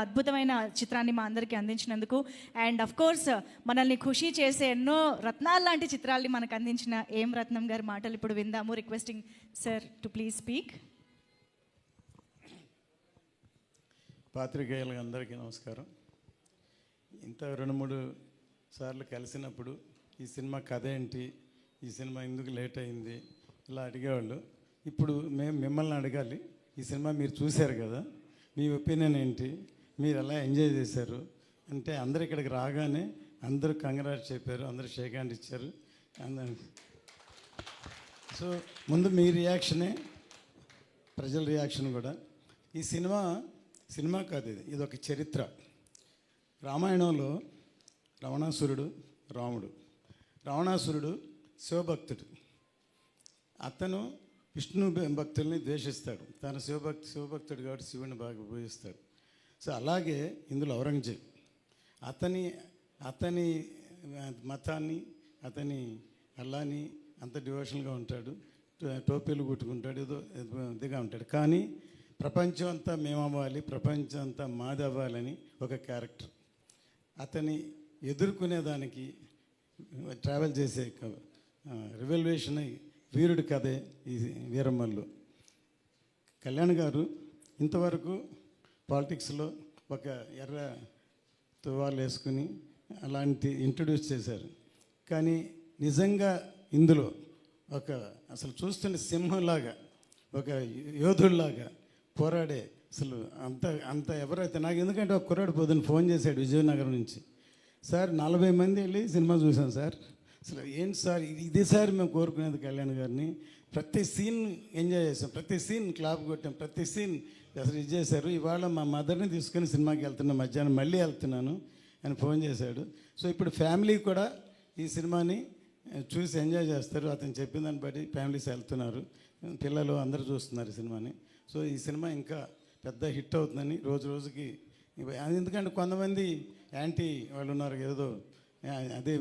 అద్భుతమైన చిత్రాన్ని మా అందరికీ అందించినందుకు అండ్ అఫ్ కోర్స్ మనల్ని ఖుషి చేసే ఎన్నో రత్నాలు లాంటి చిత్రాల్ని మనకు అందించిన ఏం రత్నం గారి మాటలు ఇప్పుడు విందాము. Requesting sir to please speak. పాత్రికేయులకు అందరికీ నమస్కారం. ఇంత 2-3 సార్లు కలిసినప్పుడు ఈ సినిమా కథ ఏంటి, ఈ సినిమా ఎందుకు లేట్ అయింది ఇలా అడిగేవాళ్ళు. ఇప్పుడు మేము మిమ్మల్ని అడగాలి, ఈ సినిమా మీరు చూశారు కదా, మీ ఒపీనియన్ ఏంటి, మీరు ఎలా ఎంజాయ్ చేశారు అంటే అందరు ఇక్కడికి రాగానే అందరూ కంగ్రాట్స్ చెప్పారు, అందరూ షేక్ హ్యాండ్ ఇచ్చారు. సో ముందు మీ రియాక్షనే ప్రజల రియాక్షన్ కూడా. ఈ సినిమా కాదు, ఇది ఒక చరిత్ర. రామాయణంలో రావణాసురుడు రాముడు. రావణాసురుడు శివభక్తుడు. అతను విష్ణు భక్తుల్ని ద్వేషిస్తాడు. తన శివభక్తుడు కాబట్టి శివుని బాగా పూజిస్తాడు. సో అలాగే ఇందులో ఔరంగజేబ్ అతని మతాన్ని, అతని అల్లాని అంత డివోషన్గా ఉంటాడు, టోపీలు కుట్టుకుంటాడు, ఏదో ఇదిగా ఉంటాడు. కానీ ప్రపంచం అంతా మేమవ్వాలి, ప్రపంచం అంతా మాది అవ్వాలని ఒక క్యారెక్టర్. అతని ఎదుర్కొనేదానికి ట్రావెల్ చేసే రివల్యూషన్ వీరుడి కథే ఈ వీరమ్మలు. కళ్యాణ్ గారు ఇంతవరకు పాలిటిక్స్లో ఒక ఎర్ర తువాలు వేసుకుని అలాంటి ఇంట్రడ్యూస్ చేశారు. కానీ నిజంగా ఇందులో అసలు చూస్తున్న సింహంలాగా, ఒక యోధుల్లాగా పోరాడే అసలు అంత ఎవరైతే నాకు, ఎందుకంటే ఒక కుర్రాడు పొద్దున్న ఫోన్ చేశాడు విజయనగరం నుంచి, సార్ 40 మంది వెళ్ళి సినిమా చూసాం సార్, అసలు ఏంటి సార్ ఇది సార్ మేము కోరుకునేది కళ్యాణ్ గారిని, ప్రతి సీన్ ఎంజాయ్ చేసాం, ప్రతి సీన్ క్లాప్ కొట్టాం, ప్రతి సీన్ అసలు ఇది చేశారు. ఇవాళ మా మదర్ని తీసుకుని సినిమాకి వెళ్తున్నాను, మధ్యాహ్నం మళ్ళీ వెళ్తున్నాను అని ఫోన్ చేశాడు. సో ఇప్పుడు ఫ్యామిలీ కూడా ఈ సినిమాని చూసి ఎంజాయ్ చేస్తారు. అతను చెప్పిన దాన్ని బట్టి ఫ్యామిలీస్ వెళ్తున్నారు, పిల్లలు అందరూ చూస్తున్నారు ఈ సినిమాని. సో ఈ సినిమా ఇంకా పెద్ద హిట్ అవుతుందని రోజు రోజుకి. ఎందుకంటే కొంతమంది యాంటీ వాళ్ళు ఉన్నారు, ఏదో అదే